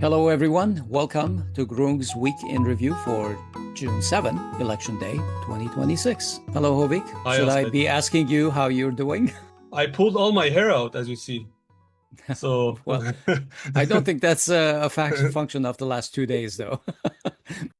Hello, everyone. Welcome to Groong's Week in Review for June 7, Election Day 2026. Hello, Hovik. Hi, Should I Oscar. be asking you how you're doing? I pulled all my hair out, as you see. So, Well, I don't think that's a function of the last 2 days, though.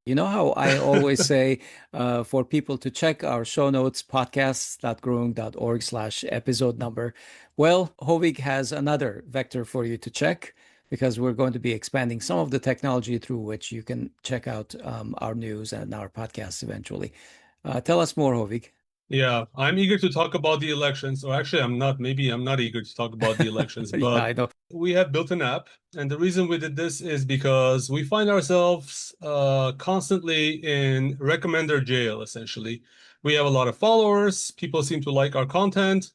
You know how I always say for people to check our show notes, podcasts.groong.org/episode number. Well, Hovig has another vector for you to check because we're going to be expanding some of the technology through which you can check out our news and our podcasts eventually. Tell us more, Hovig. yeah, I'm eager to talk about the elections, or actually, I'm not. Maybe I'm not eager to talk about the elections, Yeah, but I know. we have built an app. And the reason we did this is because we find ourselves constantly in recommender jail, essentially. We have a lot of followers, people seem to like our content,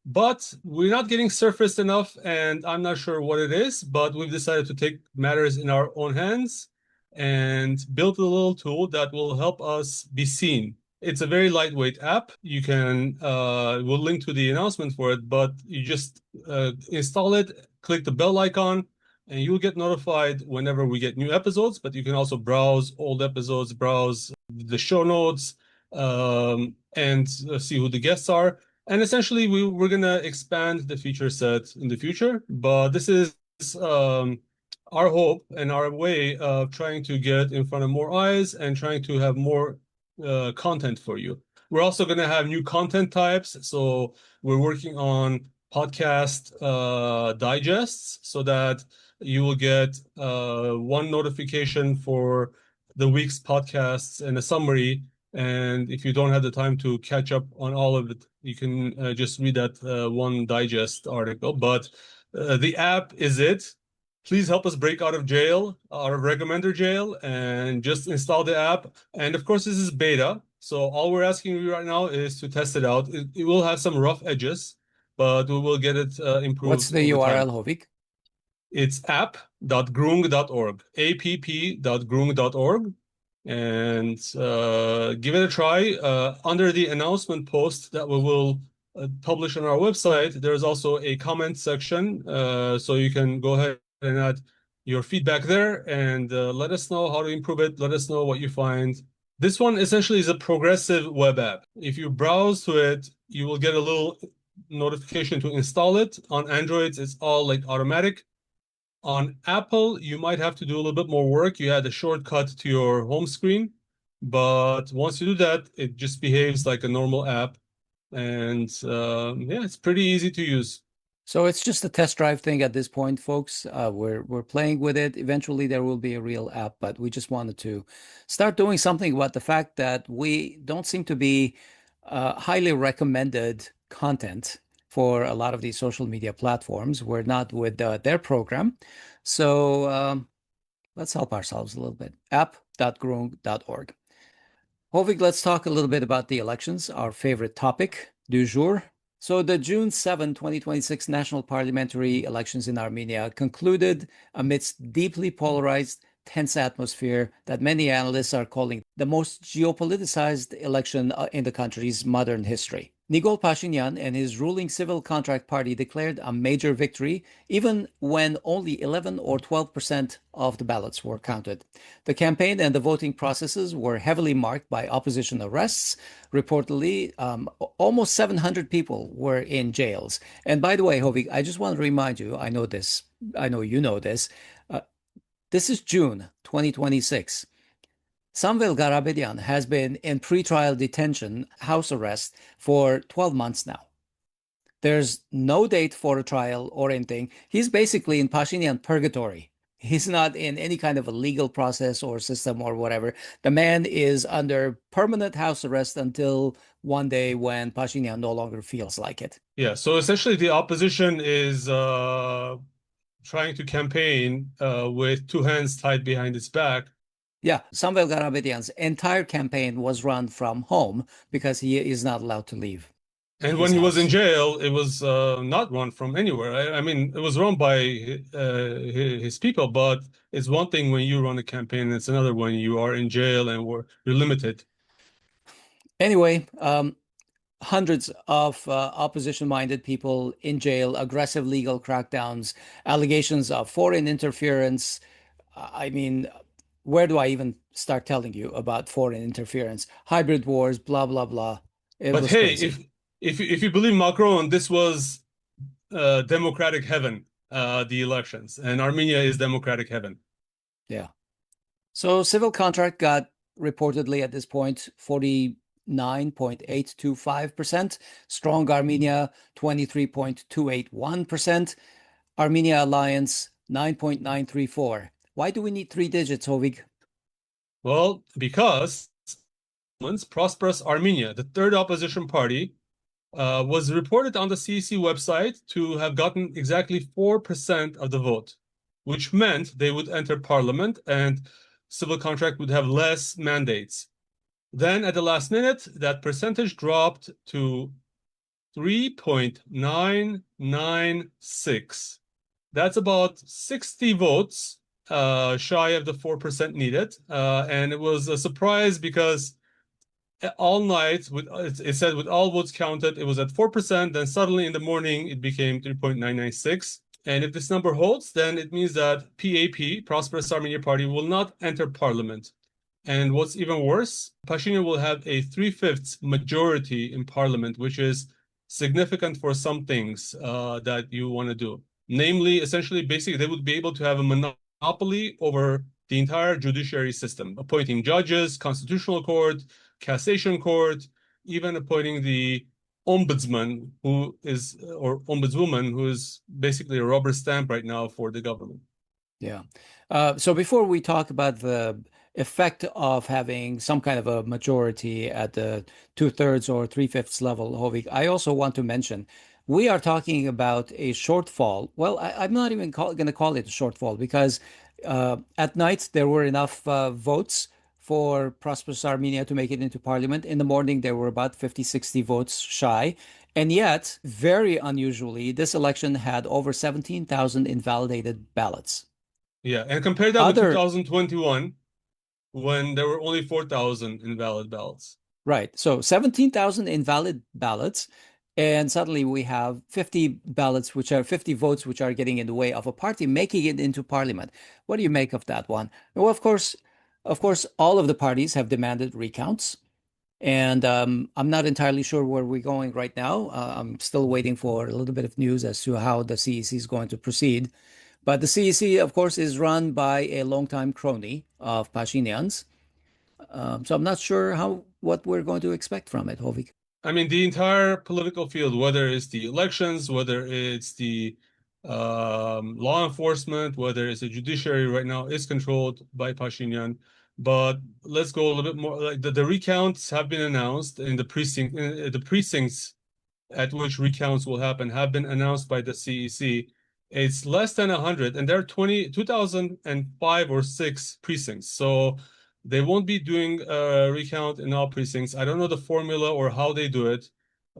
but we're not getting surfaced enough. And I'm not sure what it is, but we've decided to take matters in our own hands and build a little tool that will help us be seen. It's a very lightweight app. You can, we'll link to the announcement for it, but you just install it, click the bell icon, and you'll get notified whenever we get new episodes. But you can also browse old episodes, browse the show notes, and see who the guests are. And essentially, we're going to expand the feature set in the future. But this is our hope and our way of trying to get in front of more eyes and trying to have more content for you. We're also going to have new content types. So we're working on podcast digests so that you will get one notification for the week's podcasts and a summary. And if you don't have the time to catch up on all of it, you can just read that one digest article. But the app is it. Please help us break out of jail, out of recommender jail, and just install the app. And of course, this is beta. So all we're asking you right now is to test it out. It will have some rough edges, but we will get it What's improved the over URL, time. Hovig? It's app.groong.org, app.groong.org, and give it a try. Under the announcement post that we will publish on our website, there's also a comment section, so you can go ahead and add your feedback there and let us know how to improve it. Let us know what you find. This one essentially is a progressive web app. If you browse to it, you will get a little notification to install it. On Androids, it's all like automatic. On Apple, you might have to do a little bit more work. You add a shortcut to your home screen, but once you do that, it just behaves like a normal app. And yeah, it's pretty easy to use. So it's just a test drive thing at this point, folks. We're playing with it. Eventually, there will be a real app, but we just wanted to start doing something about the fact that we don't seem to be highly recommended content for a lot of these social media platforms. We're not with their program, so let's help ourselves a little bit. App.groong.org. Hovig, let's talk a little bit about the elections, our favorite topic du jour. So the June 7, 2026 national parliamentary elections in Armenia concluded amidst deeply polarized, tense atmosphere that many analysts are calling the most geopoliticized election in the country's modern history. Nikol Pashinyan and his ruling Civil Contract Party declared a major victory, even when only 11 or 12% of the ballots were counted. The campaign and the voting processes were heavily marked by opposition arrests. Reportedly, almost 700 people were in jails. And by the way, Hovig, I just want to remind you, I know this, I know you know this. This is June 2026. Samvel Garabedian has been in pretrial detention, house arrest, for 12 months now. There's no date for a trial or anything. He's basically in Pashinyan purgatory. He's not in any kind of a legal process or system or whatever. The man is under permanent house arrest until one day when Pashinyan no longer feels like it. Yeah, so essentially the opposition is trying to campaign with two hands tied behind its back. Yeah, Samvel Garabedian's entire campaign was run from home because he is not allowed to leave And when his he was in house. jail, it was not run from anywhere. I mean, it was run by his people, but it's one thing when you run a campaign, it's another when you are in jail and you're limited. Anyway, hundreds of opposition-minded people in jail, aggressive legal crackdowns, allegations of foreign interference, I mean, where do I even start telling you about foreign interference, hybrid wars, blah, blah, blah. It But was hey, crazy. if you believe Macron, this was democratic heaven, the elections, and Armenia is democratic heaven. Yeah. So civil contract got reportedly at this point 49.825%, strong Armenia 23.281%, Armenia Alliance 9.934. Why do we need three digits, Hovig? Well, because Prosperous Armenia, the third opposition party, was reported on the CEC website to have gotten exactly 4% of the vote, which meant they would enter parliament and civil contract would have less mandates. Then at the last minute, that percentage dropped to 3.996. That's about 60 votes shy of the 4% needed. And it was a surprise because all night, it said with all votes counted, it was at 4%. Then suddenly in the morning, it became 3.996. And if this number holds, then it means that PAP, Prosperous Armenia Party, will not enter parliament. And what's even worse, Pashinyan will have a three-fifths majority in parliament, which is significant for some things that you want to do. Namely, essentially, basically, they would be able to have a monopoly over the entire judiciary system, appointing judges, constitutional court, cassation court, even appointing the ombudsman, who is, or ombudswoman, who is basically a rubber stamp right now for the government. Yeah. So before we talk about the effect of having some kind of a majority at the two-thirds or three-fifths level, Hovik, I also want to mention we are talking about a shortfall. Well, I'm not even going to call it a shortfall because at night there were enough votes for Prosperous Armenia to make it into parliament. In the morning, there were about 50, 60 votes shy. And yet, very unusually, this election had over 17,000 invalidated ballots. Yeah, and compare that with Other, 2021 when there were only 4,000 invalid ballots. right. So 17,000 invalid ballots. And suddenly we have 50 ballots, which are 50 votes, which are getting in the way of a party making it into parliament. What do you make of that one? Well, of course, all of the parties have demanded recounts. And I'm not entirely sure where we're going right now. I'm still waiting for a little bit of news as to how the CEC is going to proceed. But the CEC, of course, is run by a longtime crony of Pashinyan's. So I'm not sure what we're going to expect from it, Hovik. I mean, the entire political field, whether it's the elections, whether it's the law enforcement, whether it's the judiciary right now, is controlled by Pashinyan. But let's go a little bit more. Like the recounts have been announced in the precincts at which recounts will happen have been announced by the CEC. It's less than 100, and there are 2005 or 6 precincts. So they won't be doing a recount in all precincts. I don't know the formula or how they do it.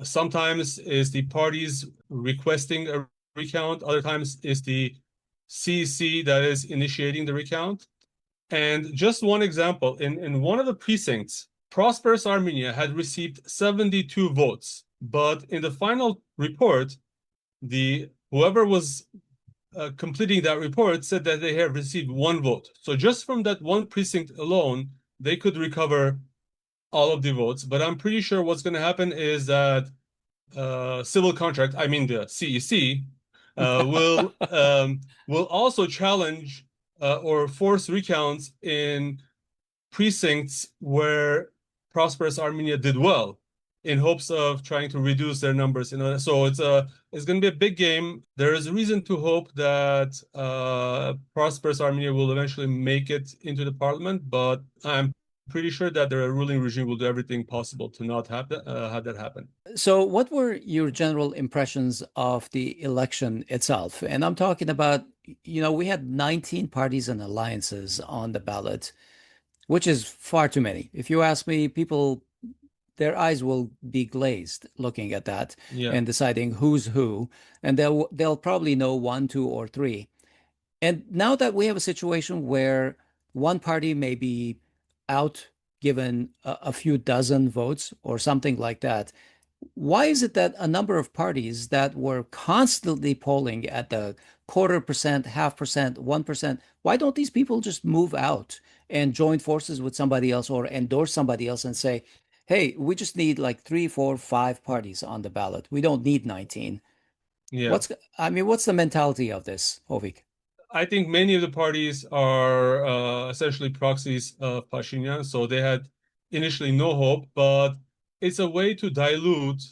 Sometimes is the parties requesting a recount. Other times is the CEC that is initiating the recount. And just one example, in one of the precincts, Prosperous Armenia had received 72 votes. But in the final report, the whoever was completing that report said that they have received 1 vote. So just from that one precinct alone, they could recover all of the votes. But I'm pretty sure what's going to happen is that civil contract, I mean the CEC, will also challenge or force recounts in precincts where Prosperous Armenia did well in hopes of trying to reduce their numbers. So it's going to be a big game. There is reason to hope that Prosperous Armenia will eventually make it into the parliament, but I'm pretty sure that their ruling regime will do everything possible to not have that happen. So, what were your general impressions of the election itself? And I'm talking about, we had 19 parties and alliances on the ballot, which is far too many. If you ask me, people, their eyes will be glazed looking at that Yeah. and deciding who's who, and they'll probably know one, two, or three. And now that we have a situation where one party may be out given a few dozen votes or something like that, Why is it that a number of parties that were constantly polling at the 0.25%, 0.5%, 1%, why don't these people just move out and join forces with somebody else or endorse somebody else and say, hey, we just need like 3, 4, 5 parties on the ballot. We don't need 19. Yeah. What's, I mean, what's the mentality of this, Hovik? I think many of the parties are essentially proxies of Pashinyan, so they had initially no hope, but it's a way to dilute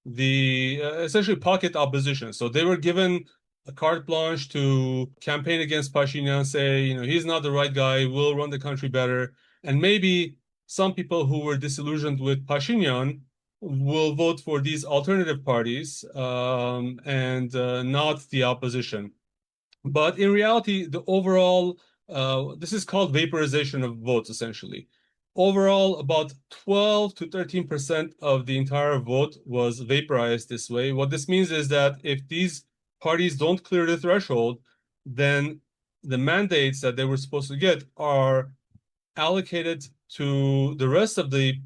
the essentially pocket opposition. So they were given a carte blanche to campaign against Pashinyan, say, he's not the right guy, we'll run the country better. And maybe some people who were disillusioned with Pashinyan will vote for these alternative parties and not the opposition. But in reality, the overall, this is called vaporization of votes, essentially. Overall, about 12 to 13% of the entire vote was vaporized this way. What this means is that if these parties don't clear the threshold, then the mandates that they were supposed to get are allocated to the rest of the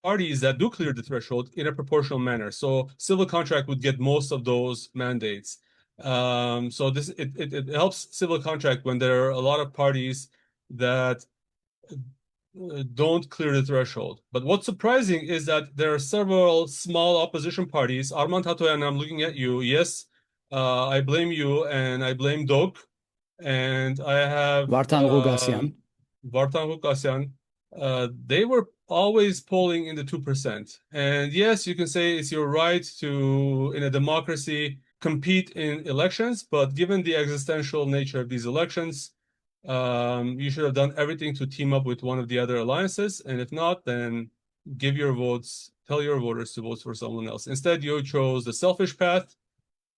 parties that do clear the threshold in a proportional manner. So civil contract would get most of those mandates. So it helps civil contract when there are a lot of parties that don't clear the threshold. But what's surprising is that there are several small opposition parties. Arman Tatoyan, I'm looking at you. Yes, I blame you and I blame Dok. And I have Vartan Rugasyan. Vartan Hukasyan. They were always polling in the 2%. And yes, you can say it's your right to, in a democracy, compete in elections, but given the existential nature of these elections, you should have done everything to team up with one of the other alliances. And if not, then give your votes, tell your voters to vote for someone else. Instead, you chose the selfish path.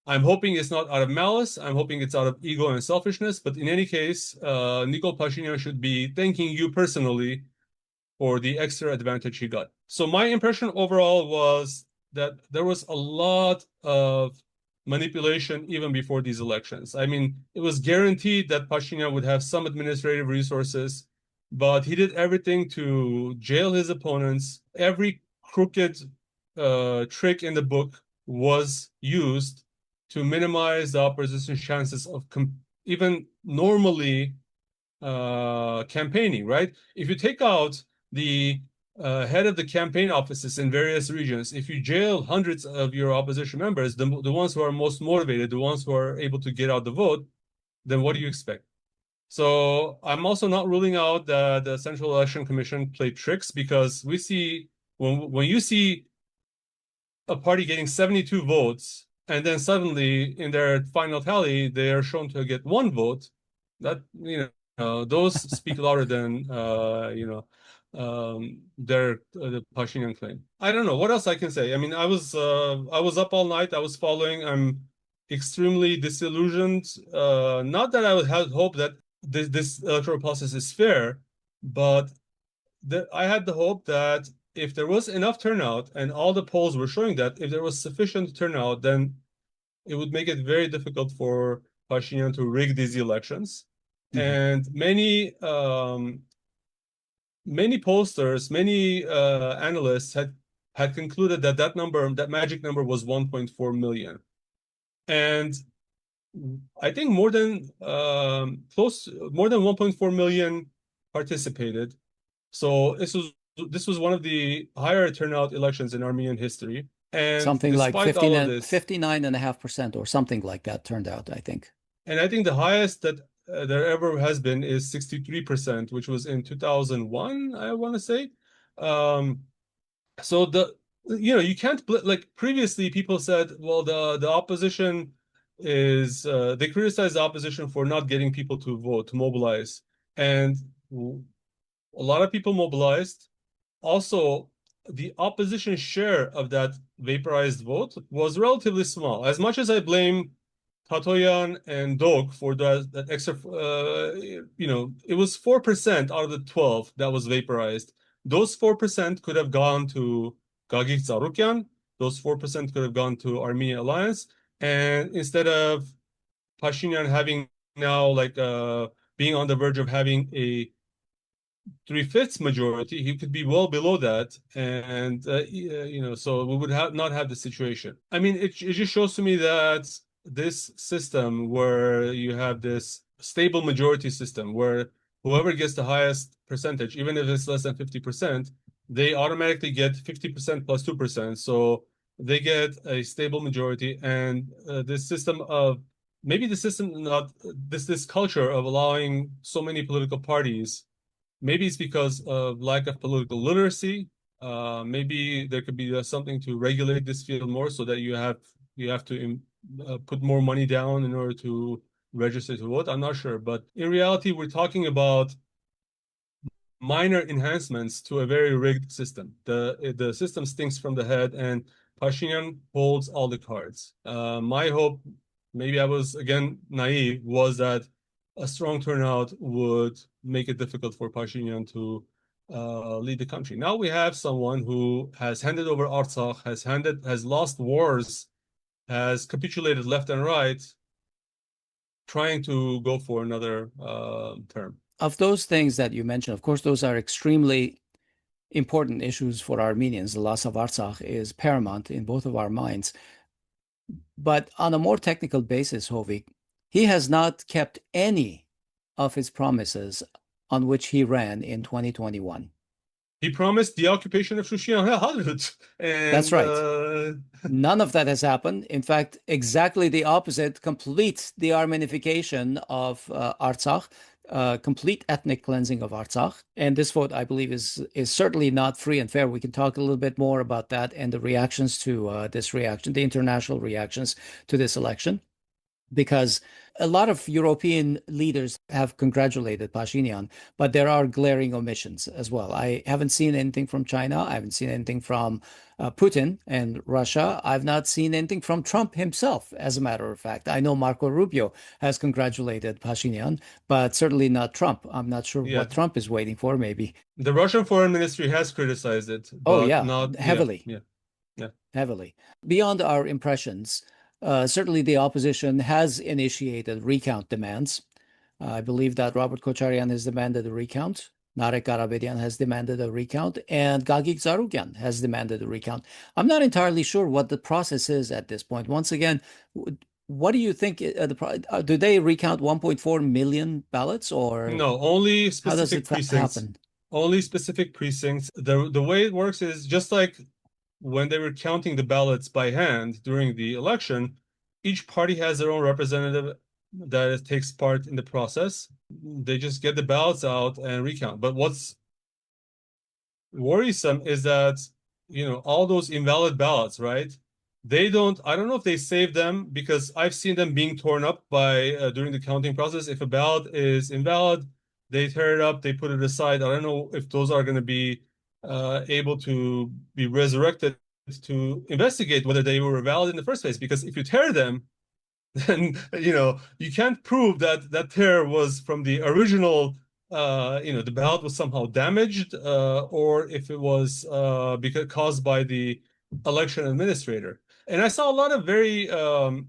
I'm hoping it's not out of malice. I'm hoping it's out of ego and selfishness. But in any case, Nikol Pashinyan should be thanking you personally for the extra advantage he got. So my impression overall was that there was a lot of manipulation even before these elections. I mean, it was guaranteed that Pashinyan would have some administrative resources, but he did everything to jail his opponents. Every crooked trick in the book was used to minimize the opposition's chances of even normally campaigning, right? If you take out the head of the campaign offices in various regions, if you jail hundreds of your opposition members, the ones who are most motivated, the ones who are able to get out the vote, then what do you expect? So I'm also not ruling out that the Central Election Commission played tricks because we see when you see a party getting 72 votes and then suddenly in their final tally they are shown to get 1 vote, that those speak louder than their the Pashinyan claim. I don't know what else I can say. I mean, I was up all night. I was following. I'm extremely disillusioned. Not that I would have hope that this electoral process is fair, but I had the hope that if there was enough turnout, and all the polls were showing that if there was sufficient turnout, then it would make it very difficult for Pashinyan to rig these elections. Mhm. And many pollsters, many analysts had concluded that that magic number was 1.4 million. And I think more than 1.4 million participated. So this was one of the higher turnout elections in Armenian history. And Something like despite all of this, 59.5% or something like that turned out, I think. and I think the highest that there ever has been is 63%, which was in 2001, I want to say. Um, so you can't like previously people said, well, the opposition is they criticized the opposition for not getting people to vote, to mobilize, and a lot of people mobilized. Also, the opposition share of that vaporized vote was relatively small. As much as I blame Tatoyan and Dog for that extra, it was 4% out of the 12 that was vaporized. Those 4% could have gone to Gagik Tsarukyan. Those 4% could have gone to Armenia Alliance. And instead of Pashinyan having now like being on the verge of having a 3/5 majority, he could be well below that, and so we would not have the situation. I mean, it just shows to me that this system where you have this stable majority system where whoever gets the highest percentage, even if it's less than 50%, they automatically get 50% plus 2%. So they get a stable majority, and this system of maybe the system not this culture of allowing so many political parties. Maybe it's because of lack of political literacy. Maybe there could be something to regulate this field more, so that you have to put more money down in order to register to vote. I'm not sure, but in reality, we're talking about minor enhancements to a very rigged system. The system stinks from the head, and Pashinyan holds all the cards. My hope, maybe I was again naive, was that a strong turnout would make it difficult for Pashinyan to lead the country. Now we have someone who has handed over Artsakh, has lost wars, has capitulated left and right, trying to go for another term. Of those things that you mentioned, of course, those are extremely important issues for Armenians. The loss of Artsakh is paramount in both of our minds. But on a more technical basis, Hovik, he has not kept any of his promises on which he ran in 2021. He promised the occupation of Shushan Hadrut. That's right. None of that has happened. In fact, exactly the opposite, complete the Armenification of Artsakh, complete ethnic cleansing of Artsakh. And this vote, I believe, is certainly not free and fair. We can talk a little bit more about that and the reactions to this reaction, the international reactions to this election, because a lot of European leaders have congratulated Pashinyan, but there are glaring omissions as well. I haven't seen anything from China. I haven't seen anything from Putin and Russia. I've not seen anything from Trump himself, as a matter of fact. I know Marco Rubio has congratulated Pashinyan, but certainly not Trump. I'm not sure what Trump is waiting for, maybe. The Russian Foreign Ministry has criticized it, Oh, but yeah, not heavily. Yeah. Heavily. Beyond our impressions, certainly the opposition has initiated recount demands. I believe that Robert Kocharian has demanded a recount. Narek Karabedian has demanded a recount, and Gagik Zarugyan has demanded a recount. I'm not entirely sure what the process is at this point. Once again, what do you think? Do they recount 1.4 million ballots, or No, only how does it specific precincts. happen? Only specific precincts. The way it works is just like when they were counting the ballots by hand during the election, each party has their own representative that takes part in the process. They just get the ballots out and recount. But what's worrisome is that, all those invalid ballots, right? I don't know if they save them, because I've seen them being torn up by during the counting process. If a ballot is invalid, they tear it up, they put it aside. I don't know if those are going to be able to be resurrected to investigate whether they were valid in the first place. Because if you tear them, then you can't prove that that tear was from the original. The ballot was somehow damaged, or if it was because caused by the election administrator. And I saw a lot of very, I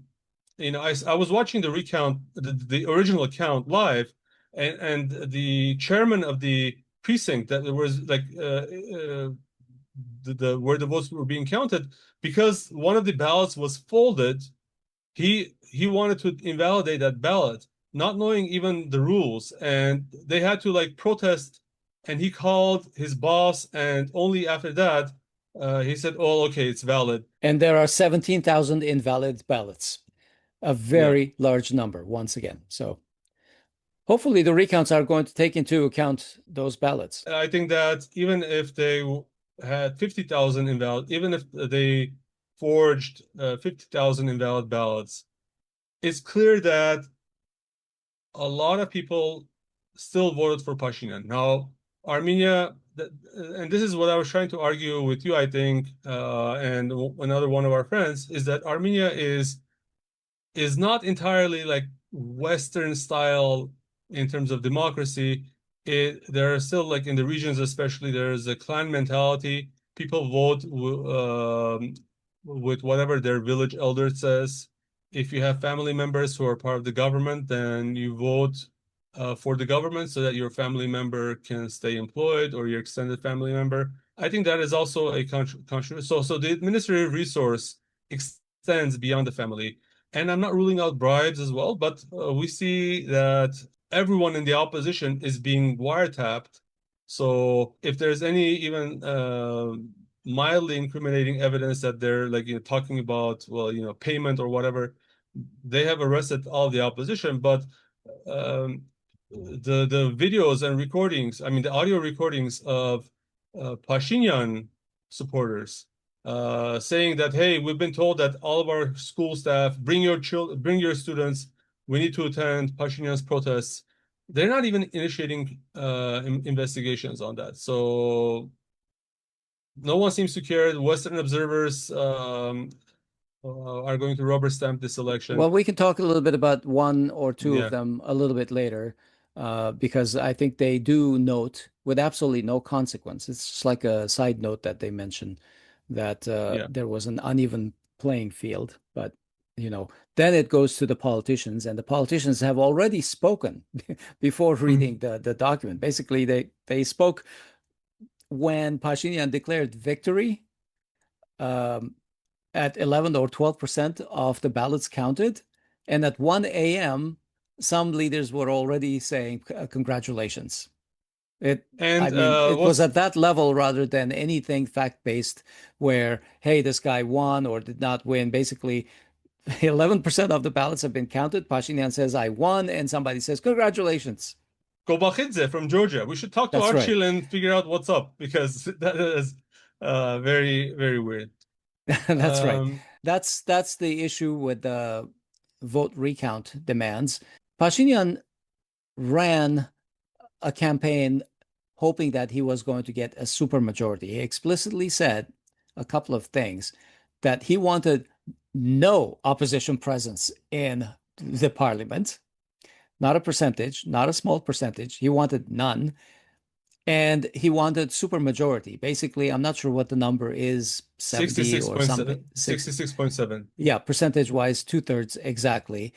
was watching the recount, the original account live, and the chairman of the precinct that there was like where the votes were being counted, because one of the ballots was folded. He wanted to invalidate that ballot, not knowing even the rules, and they had to like protest. And he called his boss, and only after that he said, "Oh, okay, it's valid." And there are 17,000 invalid ballots, a very large number once again. So hopefully the recounts are going to take into account those ballots. I think that even if they had 50,000 invalid, even if they forged 50,000 invalid ballots, it's clear that a lot of people still voted for Pashinyan. Now, Armenia, and this is what I was trying to argue with you, I think, and another one of our friends, is that Armenia is not entirely like Western style in terms of democracy. There are still, like in the regions especially, there's a clan mentality. People vote with whatever their village elder says. If you have family members who are part of the government, then you vote for the government so that your family member can stay employed or your extended family member. I think that is also a controversy. So the administrative resource extends beyond the family. And I'm not ruling out bribes as well, but we see that everyone in the opposition is being wiretapped. So if there's any even mildly incriminating evidence that they're like talking about, well, payment or whatever, they have arrested all the opposition. But um, the videos and recordings, I mean the audio recordings of Pashinyan supporters saying that, hey, we've been told that all of our school staff, bring your students, we need to attend Pashinyan's protests. They're not even initiating investigations on that. So no one seems to care. Western observers are going to rubber stamp this election. Well, we can talk a little bit about one or two of Yeah, them a little bit later, because I think they do note with absolutely no consequence. It's just like a side note that they mention that yeah. there was an uneven playing field. But, then it goes to the politicians, and the politicians have already spoken before reading the document. Basically, they spoke when Pashinyan declared victory. At 11 or 12% of the ballots counted. And at 1 a.m., some leaders were already saying, congratulations. I And mean, it was what's at that level rather than anything fact-based where, hey, this guy won or did not win. Basically, 11% of the ballots have been counted. Pashinyan says, I won, and somebody says, congratulations. Gobachidze from Georgia? We should talk to That's right. Archil and figure out what's up because that is very, very weird. That's right. Um, That's the issue with the vote recount demands. Pashinyan ran a campaign hoping that he was going to get a supermajority. He explicitly said a couple of things that he wanted no opposition presence in the parliament, not a percentage, not a small percentage. He wanted none. And he wanted supermajority. Basically, I'm not sure what the number is, 70 or something, 66.7, 66.7. yeah, percentage wise, two-thirds exactly.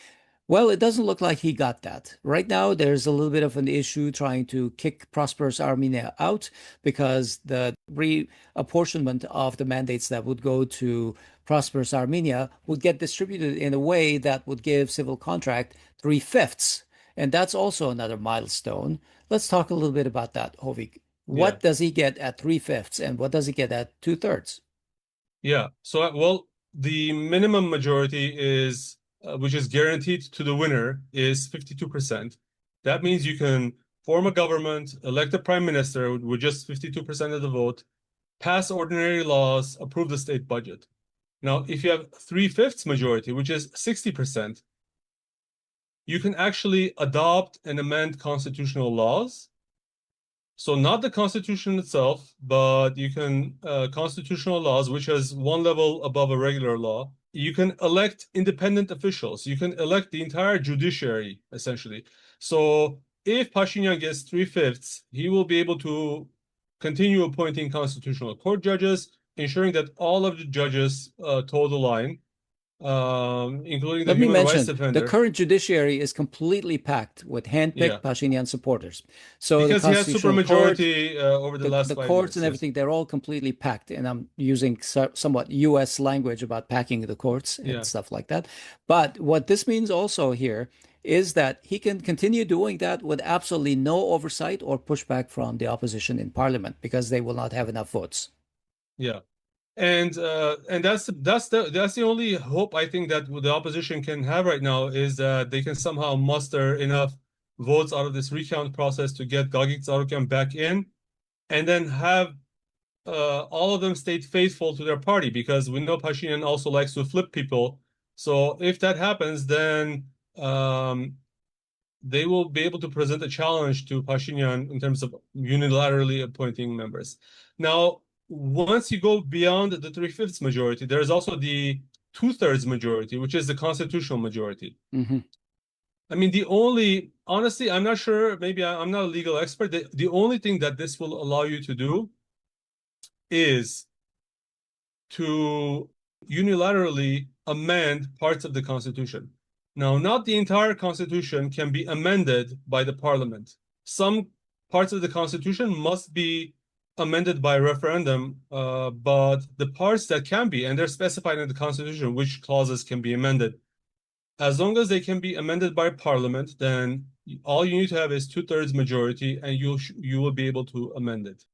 Well, it doesn't look like he got that. Right now, there's a little bit of an issue trying to kick Prosperous Armenia out because the reapportionment of the mandates that would go to Prosperous Armenia would get distributed in a way that would give civil contract three-fifths. And that's also another milestone. Let's talk a little bit about that, Hovik. Yeah, What does he get at three-fifths and what does he get at two-thirds? yeah. So, well, the minimum majority is, which is guaranteed to the winner, is 52%. That means you can form a government, elect a prime minister with just 52% of the vote, pass ordinary laws, approve the state budget. Now, if you have three-fifths majority, which is 60%, you can actually adopt and amend constitutional laws. So not the Constitution itself, but you can constitutional laws, which is one level above a regular law. You can elect independent officials. You can elect the entire judiciary, essentially. So if Pashinyan gets three-fifths, he will be able to continue appointing constitutional court judges, ensuring that all of the judges toe the line, including the Let me human rights mention the defender. current judiciary is completely packed with Yeah, handpicked Pashinyan supporters. So the because he had Constitutional Court, supermajority over the last the five courts years. and Yes. everything, they're all completely packed. And I'm using somewhat US language about packing the courts and Yeah. stuff like that. But what this means also here is that he can continue doing that with absolutely no oversight or pushback from the opposition in parliament because they will not have enough votes. Yeah. And that's the only hope I think that the opposition can have right now is that they can somehow muster enough votes out of this recount process to get Gagik Tsarukyan back in, and then have all of them stay faithful to their party because we know Pashinyan also likes to flip people. So if that happens, then they will be able to present a challenge to Pashinyan in terms of unilaterally appointing members. Now, once you go beyond the three-fifths majority, there's also the two-thirds majority, which is the constitutional majority. Mhm. I mean, honestly, I'm not sure, maybe I'm not a legal expert. The only thing that this will allow you to do is to unilaterally amend parts of the Constitution. Now, not the entire constitution can be amended by the parliament. Some parts of the constitution must be amended by referendum, but the parts that can be, and they're specified in the constitution which clauses can be amended. As long as they can be amended by parliament, then all you need to have is 2/3 majority, and you will be able to amend it.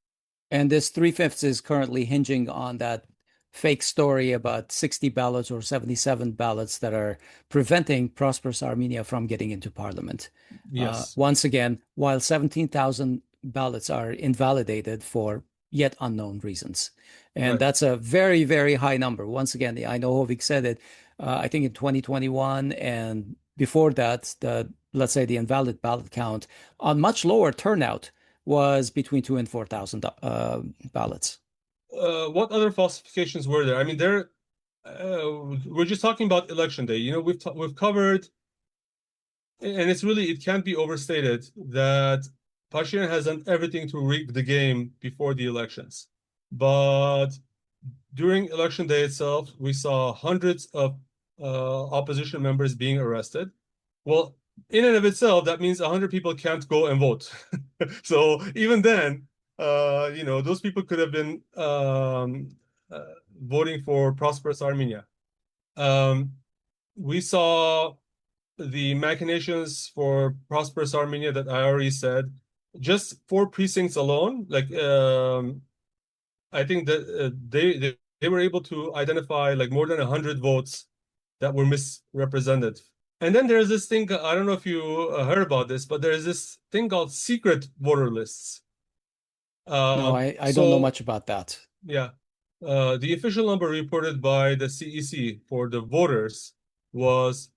And this 3/5 is currently hinging on that fake story about 60 ballots or 77 ballots that are preventing Prosperous Armenia from getting into parliament. Yes, Once again, while 17,000 ballots are invalidated for yet unknown reasons. And right. that's a very, very high number. Once again, I know Hovik said it, I think in 2021 and before that, let's say the invalid ballot count on much lower turnout was between 2 and 4,000 ballots. What other falsifications were there? I mean, we're just talking about election day. We've covered, and it can't be overstated that Pashinyan has done everything to rig the game before the elections. But during election day itself, we saw hundreds of opposition members being arrested. Well, in and of itself, that means 100 people can't go and vote. So even then, those people could have been voting for Prosperous Armenia. Um, we saw the machinations for Prosperous Armenia that I already said. Just 4 precincts alone, like I think that they were able to identify like more than 100 votes that were misrepresented. And then there's this thing, I don't know if you heard about this, but there's this thing called secret voter lists. No, I don't know So much about that. yeah, the official number reported by the CEC for the voters was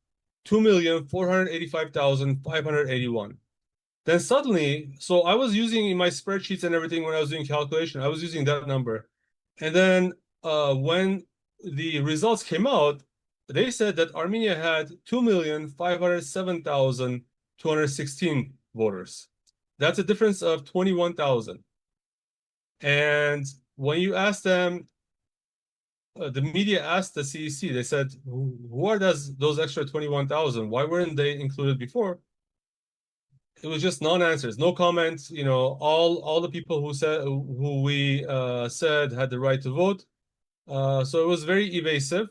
2,485,581. Then suddenly, so I was using in my spreadsheets and everything when I was doing calculation, I was using that number. And then when the results came out, they said that Armenia had 2,507,216 voters. That's a difference of 21,000. And when you ask them, the media asked the CEC, they said, who are those extra 21,000? Why weren't they included before? It was just non-answers, no comments. All the people who we said had the right to vote. So it was very evasive,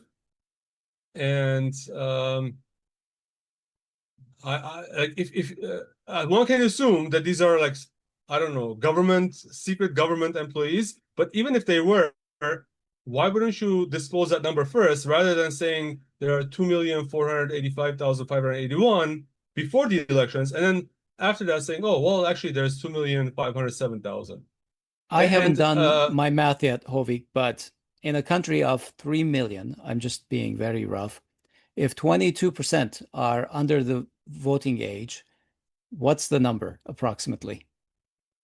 and like if one can assume that these are like, I don't know, secret government employees. But even if they were, why wouldn't you disclose that number first rather than saying there are 2,485,581 before the elections, and then after that saying, oh, well, actually there's 2,507,000. I haven't And done my math yet, Hovik, but in a country of 3 million, I'm just being very rough. If 22% are under the voting age, what's the number approximately?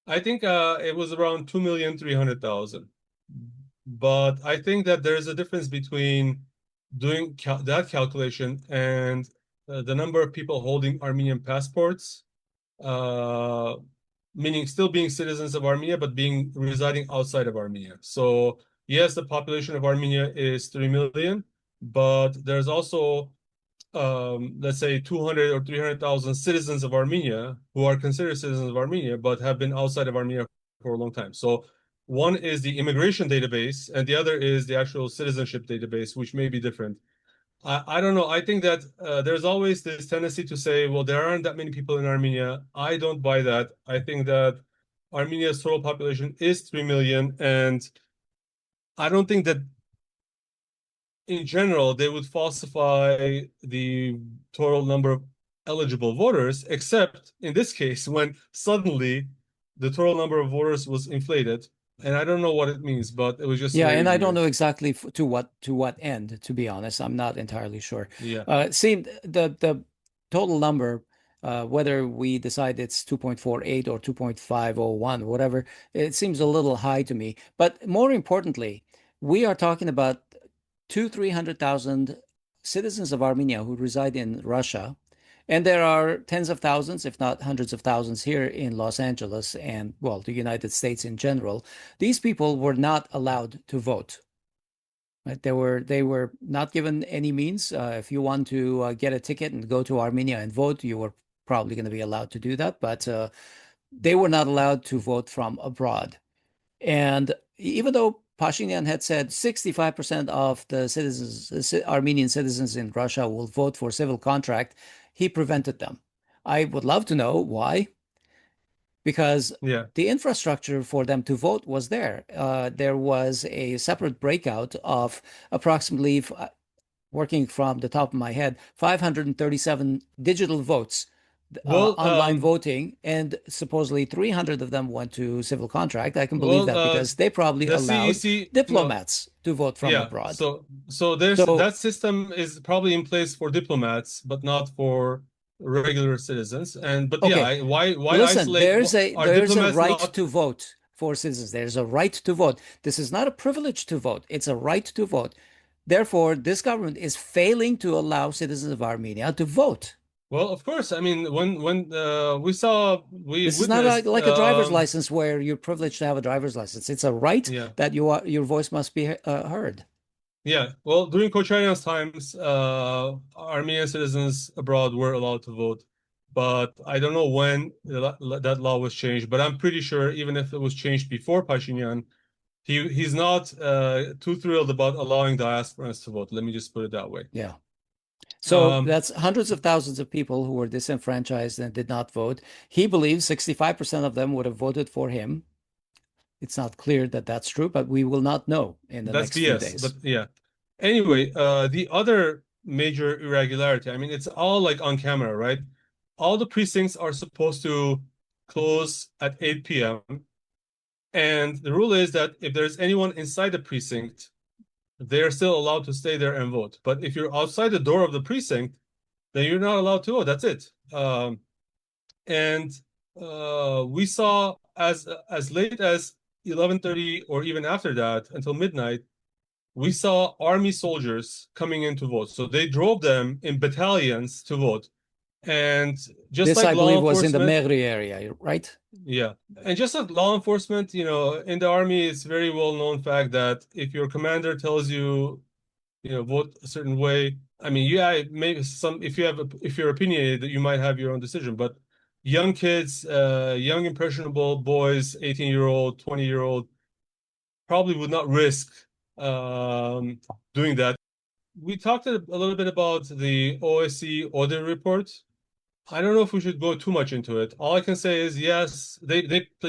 I think it was around 2,300,000. But I think that there's a difference between doing that calculation and the number of people holding Armenian passports, uh, meaning still being citizens of Armenia, but residing outside of Armenia. So yes, the population of Armenia is 3 million, but there's also let's say 200 or 300,000 citizens of Armenia who are considered citizens of Armenia, but have been outside of Armenia for a long time. So one is the immigration database, and the other is the actual citizenship database, which may be different. I don't know. I think that there's always this tendency to say, well, there aren't that many people in Armenia. I don't buy that. I think that Armenia's total population is 3 million, and I don't think that in general, they would falsify the total number of eligible voters, except in this case, when suddenly the total number of voters was inflated. And I don't know what it means, but it was just Yeah, very and I don't weird. know exactly to what end, to be honest. I'm not entirely sure. Yeah. It seemed the total number, whether we decide it's 2.48 or 2.501, whatever, it seems a little high to me. But more importantly, we are talking about 300,000 citizens of Armenia who reside in Russia. And there are tens of thousands, if not hundreds of thousands, here in Los Angeles and, well, the United States in general. These people were not allowed to vote. Right? They were not given any means. If you want to get a ticket and go to Armenia and vote, you were probably going to be allowed to do that, but they were not allowed to vote from abroad. And even though Pashinyan had said 65% of the citizens, Armenian citizens in Russia will vote for civil contract, he prevented them. I would love to know why, because Yeah. the infrastructure for them to vote was there. There was a separate breakout of approximately, working from the top of my head, 537 digital votes, Well, online voting, and supposedly 300 of them went to civil contract. I can believe well, that because they probably the allowed CEC, no, diplomats to vote from yeah. abroad. So there's So, that system is probably in place for diplomats, but not for regular citizens. And but yeah, okay, why listen, isolate? Are there's a diplomats right not? to vote for citizens. There's a right to vote. This is not a privilege to vote. It's a right to vote. Therefore, this government is failing to allow citizens of Armenia to vote. Well, of course. I mean, when we This is not witnessed, like a driver's license where you're privileged to have a driver's license. It's a right yeah. that your voice must be heard. Yeah, well, during Kocharian's times, Armenian citizens abroad were allowed to vote, but I don't know when that law was changed. But I'm pretty sure even if it was changed before Pashinyan, he's not too thrilled about allowing diasporans to vote. Let me just put it that way. Yeah. So Um, that's hundreds of thousands of people who were disenfranchised and did not vote. He believes 65% of them would have voted for him. It's not clear that that's true, but we will not know in the that's next few BS. days. But yeah. Anyway, the other major irregularity, I mean, it's all like on camera, right? All the precincts are supposed to close at 8 p.m. And the rule is that if there's anyone inside the precinct, they're still allowed to stay there and vote. But if you're outside the door of the precinct, then you're not allowed to vote. That's it. And we saw as late as 11:30 or even after that until midnight, we saw army soldiers coming in to vote. So they drove them in battalions to vote. And just This, like I law believe, was in the enforcement, Mehri area, right? yeah. And just like law enforcement, in the army, it's very well known fact that if your commander tells you, vote a certain way, I mean, yeah, maybe if you're opinionated, you might have your own decision, but young kids, young impressionable boys, 18-year-old, 20-year-old, probably would not risk doing that. We talked a little bit about the OSCE audit report. I don't know if we should go too much into it. All I can say is yes, they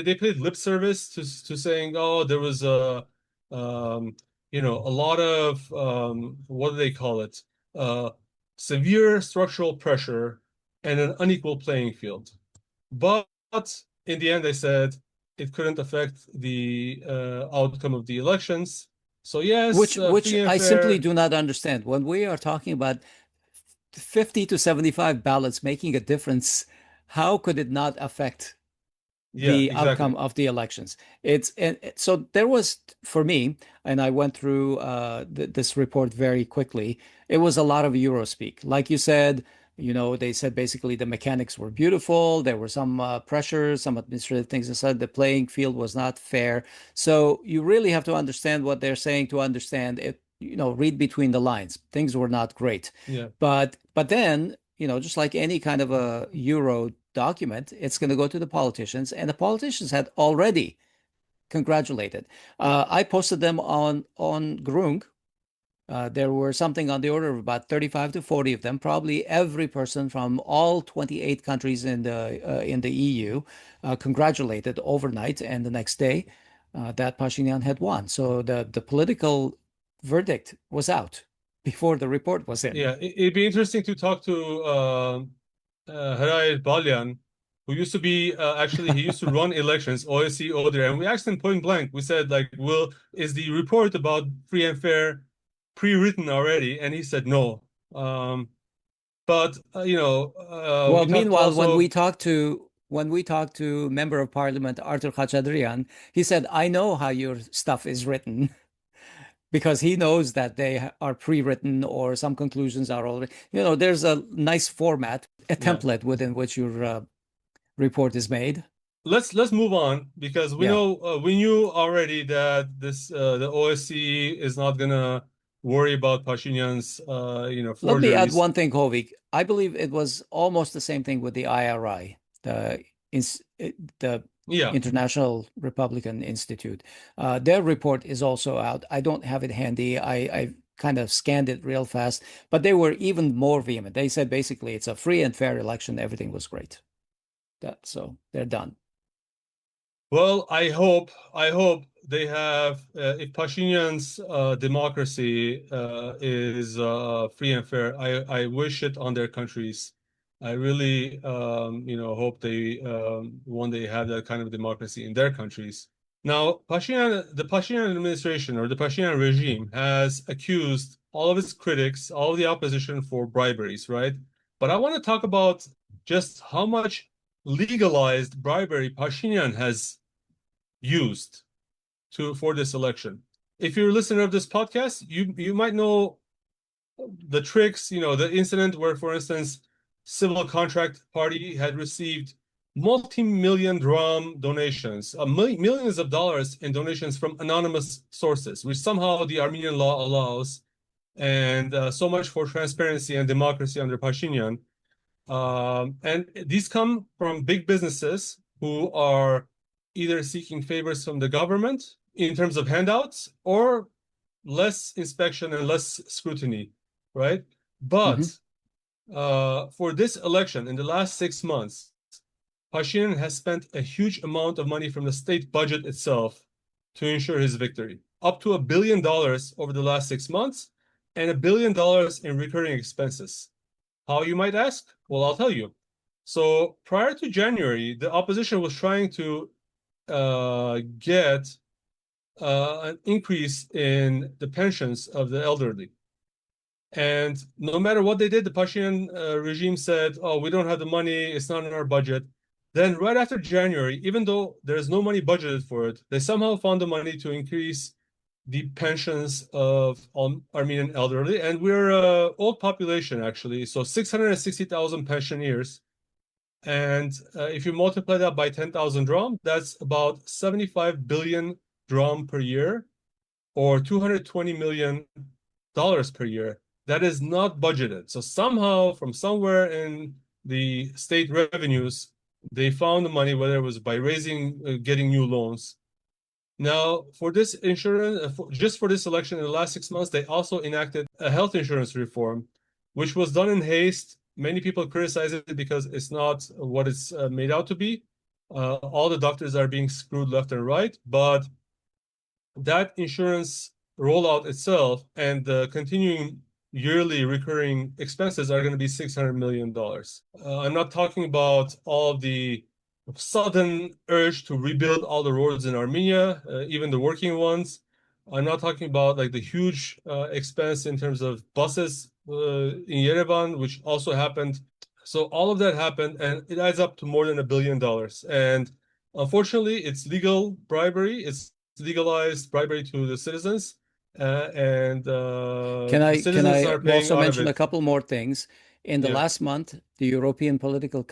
paid lip service to saying, oh, there was um, a lot of what do they call it? Uh, Severe structural pressure and an unequal playing field. But in the end, they said it couldn't affect the outcome of the elections. So yes, Which free and I simply fair. do not understand. When we are talking about 50 to 75 ballots making a difference, how could it not affect Yeah, the exactly. outcome of the elections? And so there was, for me, and I went through this report very quickly. It was a lot of Eurospeak. Like you said, they said basically the mechanics were beautiful. There were some pressure, some administrative things inside. The playing field was not fair. So you really have to understand what they're saying to understand it. Read between the lines. Things were not great, Yeah. but then just like any kind of a Euro document, it's going to go to the politicians, and the politicians had already congratulated. I posted them on Groong. There were something on the order of about 35 to 40 of them. Probably every person from all 28 countries in the EU congratulated overnight and the next day that Pashinyan had won. So the political verdict was out before the report was in. Yeah, it'd be interesting to talk to Haray Balyan, who used to be actually he used to run elections, OSCE order, and we asked him point blank. We said like, "Will is the report about free and fair pre-written already?" And he said no. But Well, we talked meanwhile, also. when we talked to Member of Parliament Arthur Khachaturian, he said, "I know how your stuff is written," because he knows that they are pre-written or some conclusions are already. There's a nice format, a Yeah, template within which your report is made. let's move on because Yeah. we knew already that this the OSCE is not gonna worry about Pashinyan's, Let me add forgeries. one thing, Hovik. I believe it was almost the same thing with the IRI, the Yeah. International Republican Institute. Their report is also out. I don't have it handy. I kind of scanned it real fast, but they were even more vehement. They said basically it's a free and fair election. Everything was great. So they're done. Well, I hope they have, if Pashinyan's democracy is free and fair, I wish it on their countries. I really, hope they one day have that kind of democracy in their countries. Now, the Pashinyan administration or the Pashinyan regime has accused all of its critics, all of the opposition for briberies, right? But I want to talk about just how much legalized bribery Pashinyan has used for this election. If you're a listener of this podcast, you might know the tricks, the incident where, for instance, Civil Contract Party had received multi-million dram donations, millions of dollars in donations from anonymous sources, which somehow the Armenian law allows. And so much for transparency and democracy under Pashinyan. And these come from big businesses who are either seeking favors from the government in terms of handouts or less inspection and less scrutiny, right? Hmm. But for this election, in the last 6 months, Pashinyan has spent a huge amount of money from the state budget itself to ensure his victory, up to $1 billion over the last 6 months, and $1 billion in recurring expenses. How, you might ask? Well, I'll tell you. So prior to January, the opposition was trying to get an increase in the pensions of the elderly. And no matter what they did, the Pashinyan regime said, oh, we don't have the money, it's not in our budget. Then right after January, even though there's no money budgeted for it, they somehow found the money to increase the pensions of Armenian elderly. And we're an old population, actually. So 660,000 pensioners. And if you multiply that by 10,000 dram, that's about 75 billion dram per year, or $220 million per year. That is not budgeted. So somehow, from somewhere in the state revenues, they found the money, whether it was by getting new loans. Now, for this insurance, just for this election in the last 6 months, they also enacted a health insurance reform, which was done in haste. Many people criticize it because it's not what it's made out to be. All the doctors are being screwed left and right, but that insurance rollout itself and the continuing yearly recurring expenses are going to be $600 million. I'm not talking about all of the sudden urge to rebuild all the roads in Armenia, even the working ones. I'm not talking about like the huge expense in terms of buses in Yerevan, which also happened. So all of that happened, and it adds up to more than $1 billion. And unfortunately, it's legal bribery. It's legalized bribery to the citizens, and the Can citizens I are paying also out of mention a it. couple more things? In the Yeah, last month, the European Political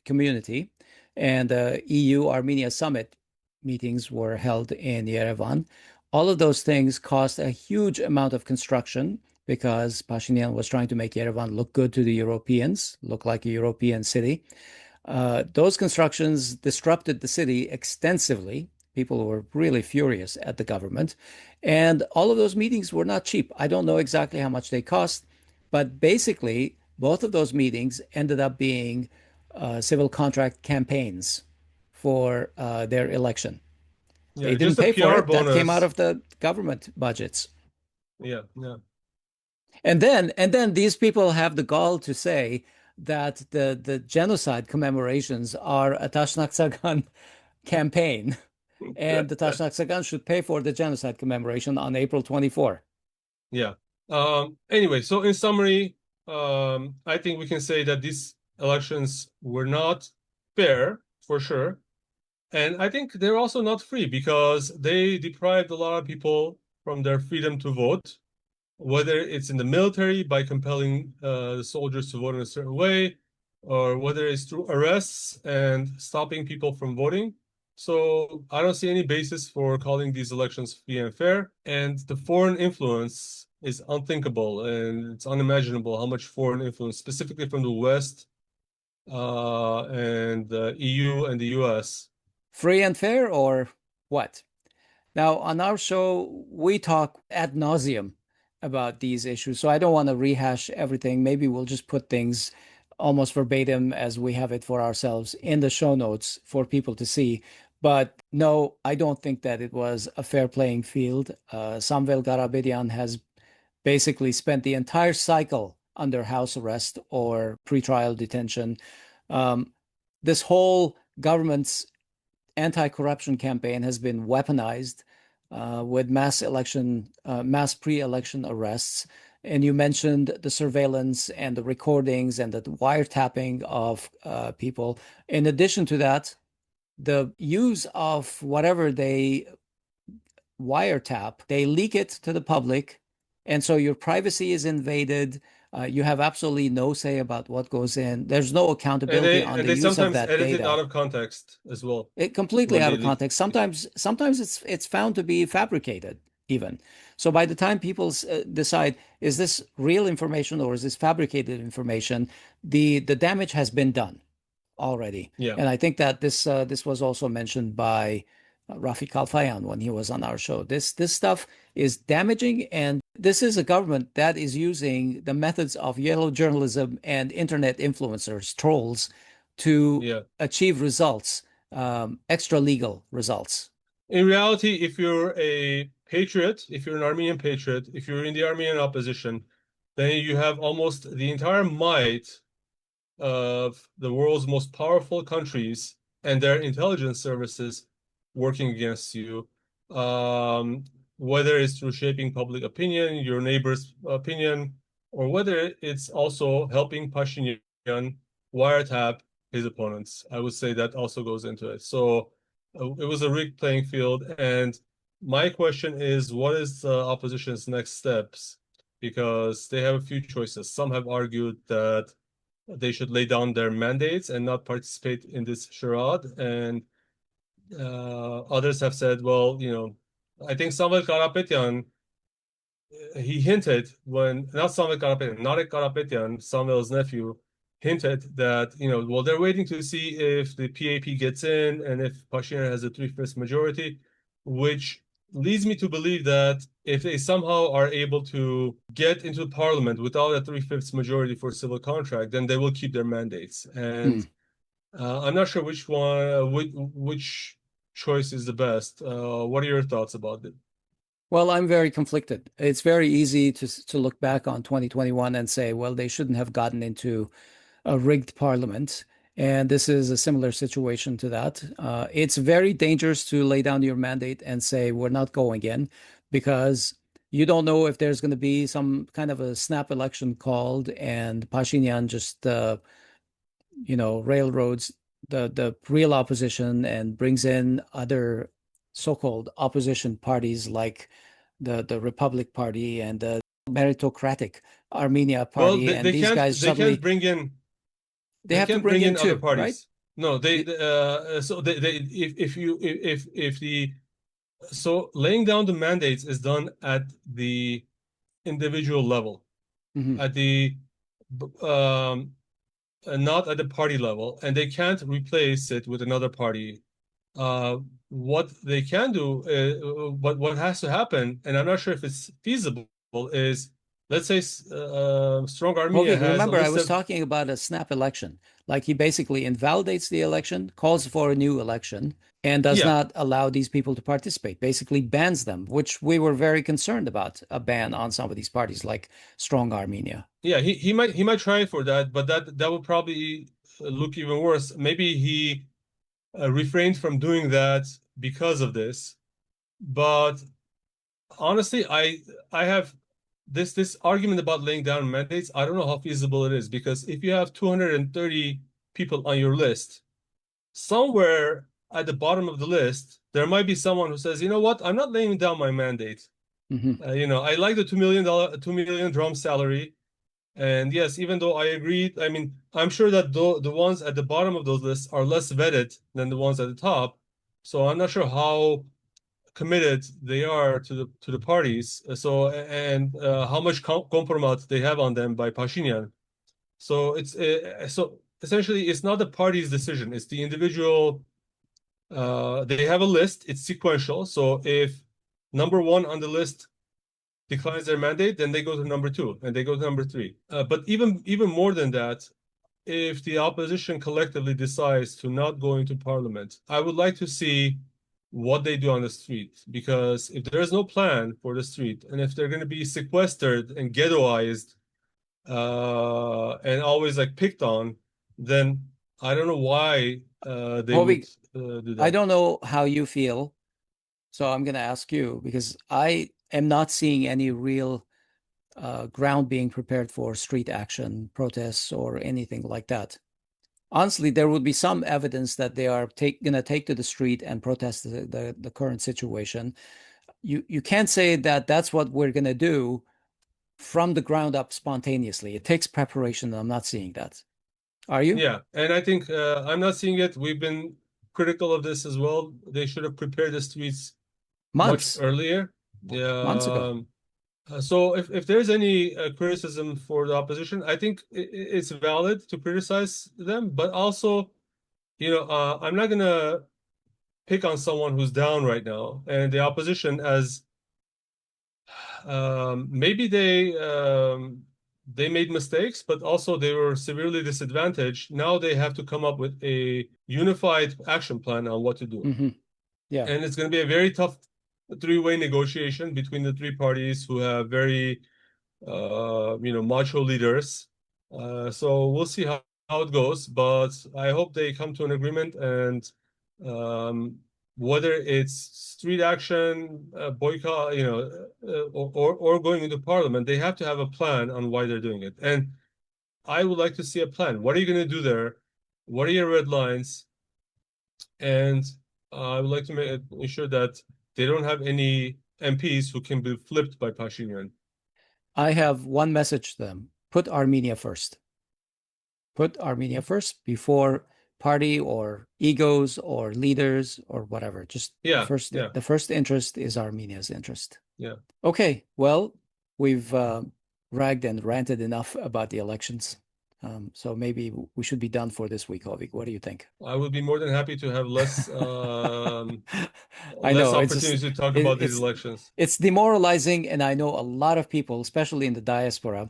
Community and the EU Armenia Summit meetings were held in Yerevan. All of those things cost a huge amount of construction because Pashinyan was trying to make Yerevan look good to the Europeans, look like a European city. Those constructions disrupted the city extensively. People were really furious at the government. And all of those meetings were not cheap. I don't know exactly how much they cost, but basically, both of those meetings ended up being civil contract campaigns for their election. They yeah, didn't just a pay for PR it. That came out bonus. of the government budgets. Yeah, yeah, And then these people have the gall to say that the genocide commemorations are a Tashnak campaign, and the Tashnak should pay for the genocide commemoration on April 24. yeah. Anyway, so in summary, I think we can say that these elections were not fair for sure. And I think they're also not free because they deprived a lot of people from their freedom to vote, whether it's in the military by compelling the soldiers to vote in a certain way, or whether it's through arrests and stopping people from voting. So I don't see any basis for calling these elections free and fair. And the foreign influence is unthinkable and it's unimaginable how much foreign influence, specifically from the West and the EU and the US. Free and fair or what? Now, on our show, we talk ad nauseum about these issues. So I don't want to rehash everything. Maybe we'll just put things almost verbatim as we have it for ourselves in the show notes for people to see. But no, I don't think that it was a fair playing field. Samvel Garabedian has basically spent the entire cycle under house arrest or pretrial detention. Um, this whole government's anti-corruption campaign has been weaponized with mass pre-election arrests. And you mentioned the surveillance and the recordings and the wiretapping of people. In addition to that, the use of whatever they wiretap, they leak it to the public. And so your privacy is invaded. You have absolutely no say about what goes in. There's no And accountability they on and the they use of sometimes that edit it out data. of context as well It completely when out they of leak. context. Sometimes it's found to be fabricated even. So by the time people decide, is this real information or is this fabricated information, the damage has been done already. Yeah. And I think that this was also mentioned by Rafi Kalfayan when he was on our show. This stuff is damaging, and this is a government that is using the methods of yellow journalism and internet influencers, trolls, to Yeah. achieve results, extra legal results. In reality, if you're a patriot, if you're an Armenian patriot, if you're in the Armenian opposition, then you have almost the entire might of the world's most powerful countries and their intelligence services working against you, whether it's through shaping public opinion, your neighbor's opinion, or whether it's also helping Pashinyan wiretap his opponents. I would say that also goes into it. So it was a rigged playing field. And my question is, what is the opposition's next steps? Because they have a few choices. Some have argued that they should lay down their mandates and not participate in this charade. And others have said, well, I think Samuel Karapetyan, he hinted when, not Samuel Karapetyan, Narek Karapetyan, Samuel's nephew, hinted that, well, they're waiting to see if the PAP gets in and if Pashinyan has a 3/5 majority, which leads me to believe that if they somehow are able to get into parliament without a 3/5 majority for civil contract, then they will keep their mandates. Hmm. And I'm not sure which one, which choice is the best. What are your thoughts about it? Well, I'm very conflicted. It's very easy to look back on 2021 and say, well, they shouldn't have gotten into a rigged parliament. And this is a similar situation to that. It's very dangerous to lay down your mandate and say, we're not going in, because you don't know if there's going to be some kind of a snap election called and Pashinyan just, railroads the real opposition and brings in other so-called opposition parties like the Republic Party and the meritocratic Armenia Well, Party. And these guys suddenly they they have to can't bring bring in in other two, right? parties. No, Y- so they if the so laying down the mandates is done at the individual level, mhm. at the not at the party level, and they can't replace it with another party. What they can do, but what has to happen, and I'm not sure if it's feasible, is let's say Strong Armenia Hovig, has a remember, I list was of talking about a snap election. Like he basically invalidates the election, calls for a new election, and does yeah. not allow these people to participate, basically bans them, which we were very concerned about a ban on some of these parties like Strong Armenia. Yeah, he might try for that, but that would probably look even worse. Maybe he refrained from doing that because of this. But honestly, I have this argument about laying down mandates. I don't know how feasible it is because if you have 230 people on your list, somewhere at the bottom of the list, there might be someone who says, you know what, I'm not laying down my mandate. Hmm. I like the $2 million drum salary. And yes, even though I agree, I mean, I'm sure that the ones at the bottom of those lists are less vetted than the ones at the top. So I'm not sure how committed they are to the parties. How much compromise they have on them by Pashinyan. So essentially, it's not the party's decision; it's the individual. They have a list. It's sequential. So if number one on the list declines their mandate, then they go to number two, and they go to number three. But even more than that, if the opposition collectively decides to not go into parliament, I would like to see what they do on the street, because if there is no plan for the street, and if they're going to be sequestered and ghettoized, and always like picked on, then I don't know why they would Hovig, do I that. don't know how you feel, so I'm going to ask you because I am not seeing any real ground being prepared for street action, protests, or anything like that. Honestly, there would be some evidence that they are going to take to the street and protest the current situation. You can't say that that's what we're going to do from the ground up spontaneously. It takes preparation. I'm not seeing that. Are you? Yeah, and I think I'm not seeing it. We've been critical of this as well. They should have prepared the streets much Months, earlier. months ago. So if there's any criticism for the opposition, I think it's valid to criticize them, but also, I'm not gonna pick on someone who's down right now, and the opposition as maybe they made mistakes, but also they were severely disadvantaged. Now they have to come up with a unified action plan on what to do. Yeah. And it's going to be a very tough three-way negotiation between the three parties who have very, macho leaders. So we'll see how it goes, but I hope they come to an agreement, and um, whether it's street action, boycott, or going into parliament, they have to have a plan on why they're doing it. And I would like to see a plan. What are you going to do there? What are your red lines? And I would like to make sure that they don't have any MPs who can be flipped by Pashinyan. I have one message to them. Put Armenia first. Put Armenia first before party or egos or leaders or whatever. Just Yeah, yeah, the first interest is Armenia's interest. yeah. Okay, well, we've ragged and ranted enough about the elections. So maybe we should be done for this week, Hovig. What do you think? I would be more than happy to have less I less know it's just opportunities to talk it, about these it's elections. it's demoralizing, and I know a lot of people, especially in the diaspora,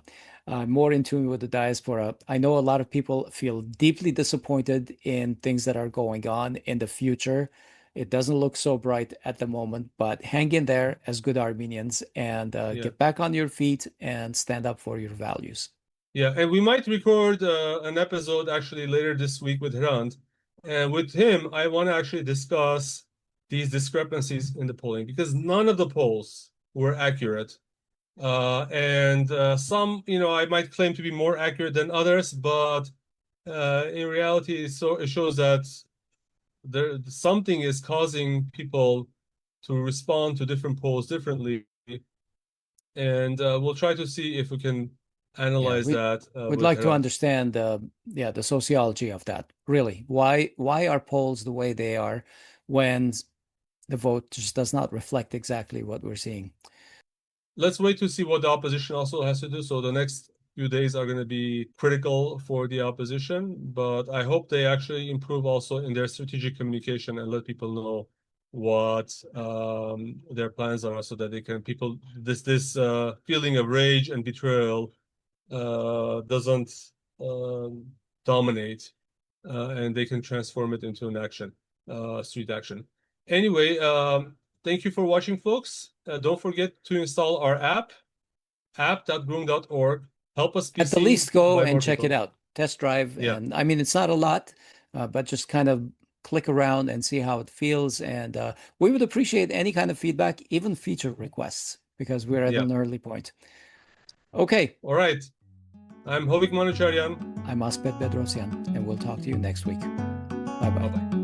more in tune with the diaspora. I know a lot of people feel deeply disappointed in things that are going on in the future. It doesn't look so bright at the moment, but hang in there as good Armenians and Yeah. get back on your feet and stand up for your values. Yeah, and we might record an episode actually later this week with Hrant. And with him, I want to actually discuss these discrepancies in the polling, because none of the polls were accurate. And some, I might claim to be more accurate than others, but in reality, so it shows that something is causing people to respond to different polls differently. And we'll try to see if we can Yeah, analyze that we'd with like to Hrant. understand, the sociology of that. Really, why are polls the way they are when the vote just does not reflect exactly what we're seeing? Let's wait to see what the opposition also has to do. So the next few days are going to be critical for the opposition, but I hope they actually improve also in their strategic communication and let people know what their plans are, so that they can this feeling of rage and betrayal doesn't um, dominate, and they can transform it into an action, street action. Anyway, thank you for watching, folks. Don't forget to install our app.groong.org. Help us be At the seen least, go by and more check it people. out, test drive, Yeah, and I mean it's not a lot, but just kind of click around and see how it feels. And we would appreciate any kind of feedback, even feature requests, because we're at yeah. an early point. Okay, All right. I'm Hovik Manucharyan. I'm Aspet Bedrosian, and we'll talk to you next week. Bye bye. Bye-bye.